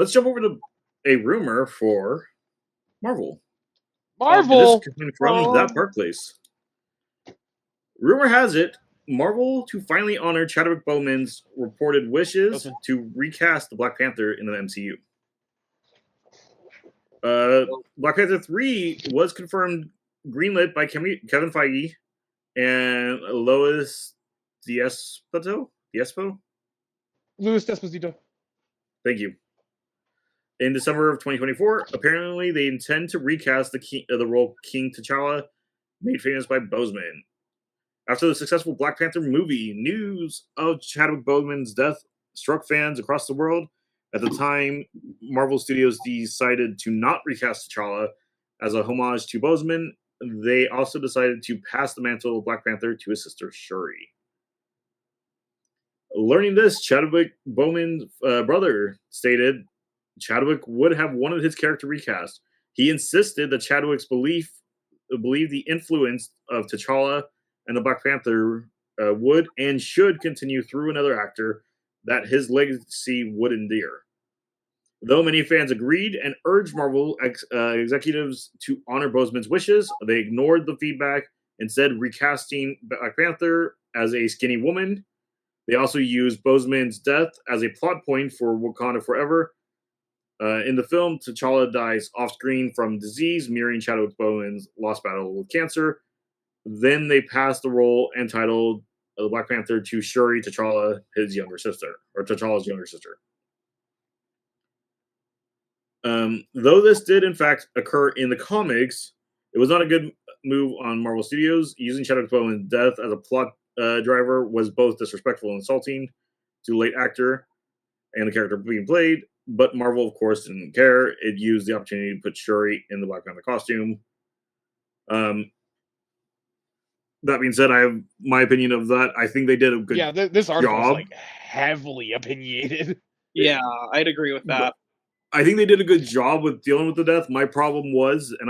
let's jump over to a rumor for Marvel. Marvel! This is coming from That Park Place. Rumor has it, Marvel to finally honor Chadwick Boseman's reported wishes to recast the Black Panther in the MCU. Black Panther 3 was confirmed greenlit by Kevin Feige and Louis D'Esposito. Louis D'Esposito. Thank you. In December of 2024, apparently they intend to recast the role King T'Challa, made famous by Boseman. After the successful Black Panther movie, news of Chadwick Boseman's death struck fans across the world. At the time, Marvel Studios decided to not recast T'Challa as a homage to Boseman. They also decided to pass the mantle of Black Panther to his sister Shuri. Learning this, Chadwick Boseman's brother stated Chadwick would have wanted his character recast. He insisted that Chadwick's believed the influence of T'Challa and the Black Panther would and should continue through another actor, that his legacy would endure. Though many fans agreed and urged Marvel executives to honor Boseman's wishes, they ignored the feedback, instead recasting Black Panther as a skinny woman. They also used Boseman's death as a plot point for Wakanda Forever. In the film, T'Challa dies off-screen from disease, mirroring Chadwick Boseman's lost battle with cancer. Then they passed the role and titled the Black Panther to Shuri T'Challa, his younger sister, or T'Challa's younger sister. Though this did in fact occur in the comics, it was not a good move on Marvel Studios. Using Chadwick Boseman's death as a plot driver was both disrespectful and insulting to the late actor and the character being played, but Marvel, of course, didn't care. It used the opportunity to put Shuri in the Black Panther costume. That being said, I have my opinion of that. I think they did a good job. Yeah, this article is like heavily opinionated. Yeah, I'd agree with that. But I think they did a good job with dealing with the death. My problem was, and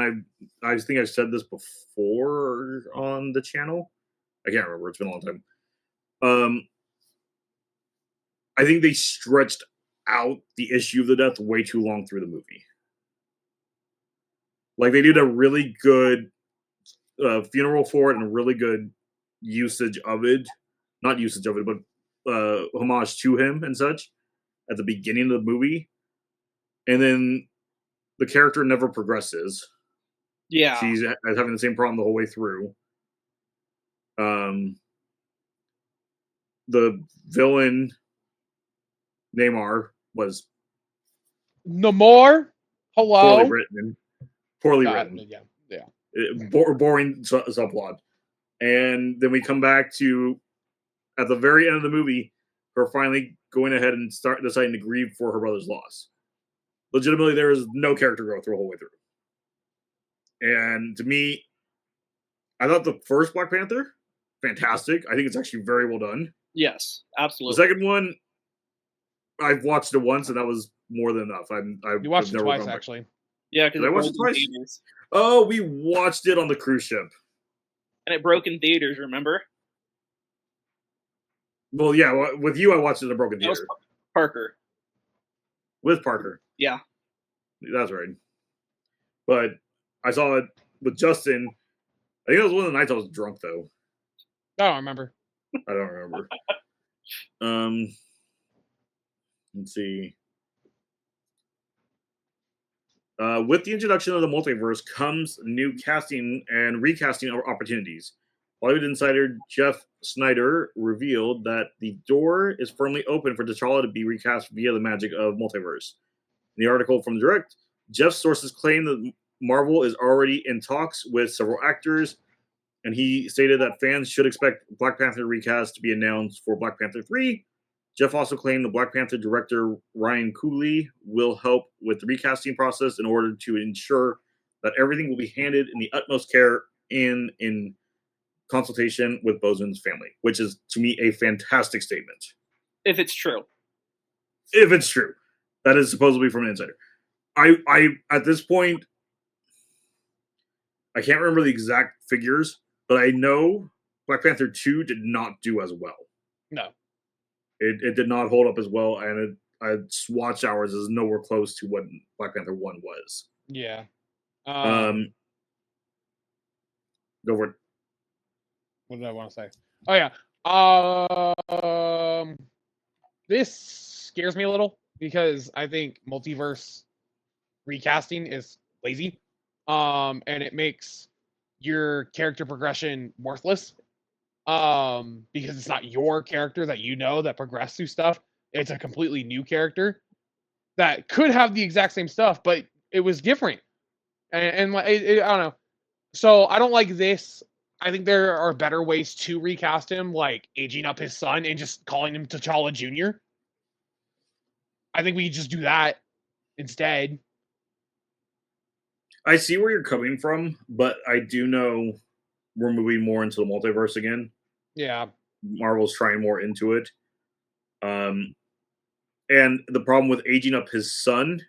I think I've said this before on the channel. I can't remember. It's been a long time. I think they stretched out the issue of the death way too long through the movie. Like, they did a really good funeral for it and a really good usage of it. Not usage of it, but homage to him and such at the beginning of the movie. And then the character never progresses. Yeah. She's having the same problem the whole way through. The villain, Namor, was Namor? Hello? Poorly written. Yeah. Boring subplot. And then we come back to, at the very end of the movie, her finally going ahead and deciding to grieve for her brother's loss. Legitimately, there is no character growth the whole way through. And to me, I thought the first Black Panther, fantastic. I think it's actually very well done. Yes, absolutely. The second one, I've watched it once, and that was more than enough. You watched it twice, actually. Yeah, because I watched it twice. Theaters. Oh, we watched it on the cruise ship, and it broke in theaters. Remember? Well, yeah. With you, I watched it in a broken theater. Parker. With Parker. Yeah, that's right. But I saw it with Justin. I think it was one of the nights I was drunk, though. I don't remember. I don't remember. Let's see. With the introduction of the multiverse comes new casting and recasting opportunities. Hollywood insider Jeff Snyder revealed that the door is firmly open for T'Challa to be recast via the magic of multiverse. In the article from Direct, Jeff's sources claim that Marvel is already in talks with several actors, and he stated that fans should expect Black Panther recast to be announced for Black Panther 3. Jeff also claimed the Black Panther director Ryan Coogler will help with the recasting process in order to ensure that everything will be handled in the utmost care in consultation with Boseman's family, which is, to me, a fantastic statement. If it's true. If it's true. That is supposedly from an insider. I at this point, I can't remember the exact figures, but I know Black Panther 2 did not do as well. No. It did not hold up as well, and watch hours is nowhere close to what Black Panther 1 was. Yeah. Go for it. What did I want to say? Oh yeah. This scares me a little because I think multiverse recasting is lazy. And it makes your character progression worthless. Because it's not your character that you know that progressed through stuff. It's a completely new character that could have the exact same stuff, but it was different. And I don't know. So I don't like this. I think there are better ways to recast him, like aging up his son and just calling him T'Challa Jr. I think we just do that instead. I see where you're coming from, but I do know we're moving more into the multiverse again. Yeah. Marvel's trying more into it. And the problem with aging up his son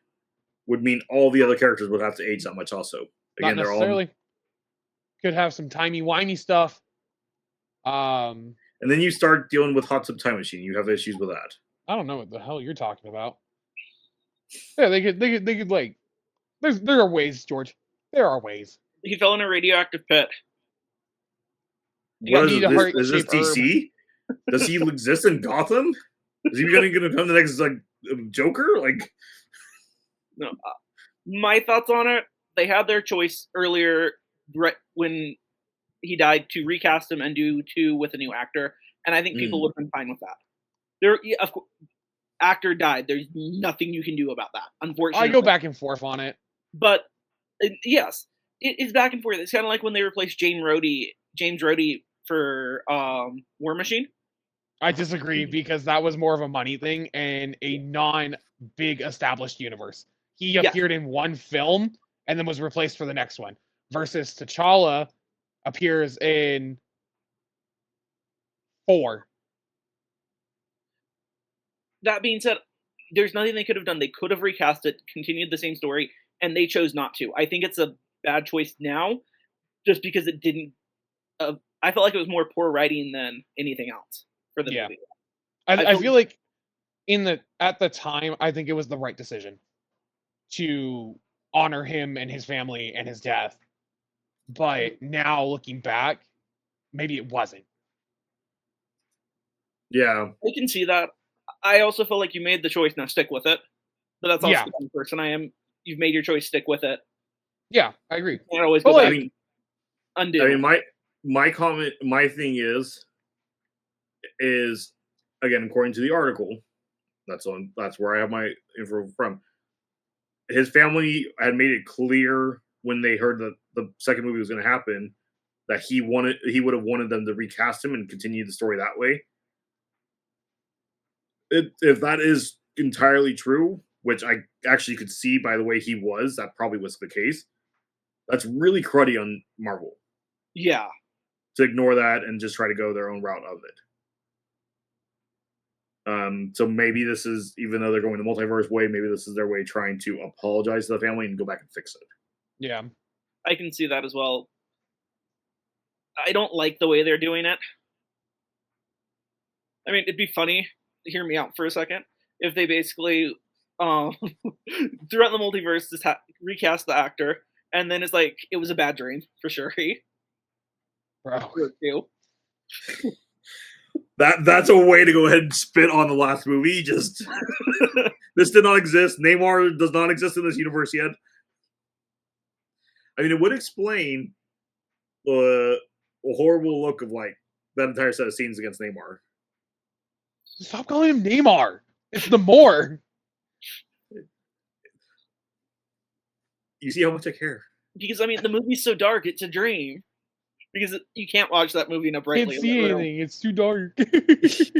would mean all the other characters would have to age that much also. Again, Not necessarily. Could have some timey-wimey stuff. And then you start dealing with Hot Tub Time Machine. You have issues with that. I don't know what the hell you're talking about. Yeah, they could like. There are ways, George. There are ways. He fell in a radioactive pit. What is this DC? Does he exist in Gotham? Is he going to become the next like Joker? Like, no. My thoughts on it: they had their choice earlier when he died to recast him and do 2 with a new actor, and I think people would have been fine with that. Of course, actor died. There's nothing you can do about that. Unfortunately, I go back and forth on it, but yes, it's back and forth. It's kind of like when they replaced James Rhodey for War Machine. I disagree because that was more of a money thing and a non-big established universe. He appeared in one film and then was replaced for the next one. Versus T'Challa appears in 4. That being said, there's nothing they could have done. They could have recast it, continued the same story, and they chose not to. I think it's a bad choice now, just because it didn't. I felt like it was more poor writing than anything else for the movie. I feel like at the time, I think it was the right decision to honor him and his family and his death. But now looking back, maybe it wasn't. Yeah, I can see that. I also feel like you made the choice, now stick with it. But that's also the person I am. You've made your choice, stick with it. Yeah, I agree. You can't always go back and undo. I mean, my thing is again, according to the article, that's where I have my info from. His family had made it clear when they heard that the second movie was going to happen that he would have wanted them to recast him and continue the story that way. If that is entirely true, which I actually could see by the way he was, that probably was the case. That's really cruddy on Marvel. Yeah. To ignore that and just try to go their own route of it. So maybe this is, even though they're going the multiverse way, maybe this is their way trying to apologize to the family and go back and fix it. Yeah. I can see that as well. I don't like the way they're doing it. I mean, it'd be funny, hear me out for a second, if they basically, throughout the multiverse, just recast the actor, and then it's like, it was a bad dream for Shuri. Bro. That's a way to go ahead and spit on the last movie. Just this did not exist. Namor does not exist in this universe yet. I mean, it would explain the horrible look of like that entire set of scenes against Namor. Stop calling him Neymar. It's Namor. You see how much I care. Because I mean, the movie's so dark; it's a dream. Because you can't watch that movie in a brightly. Can't see anything. It's too dark. It's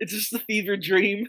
just a fever dream.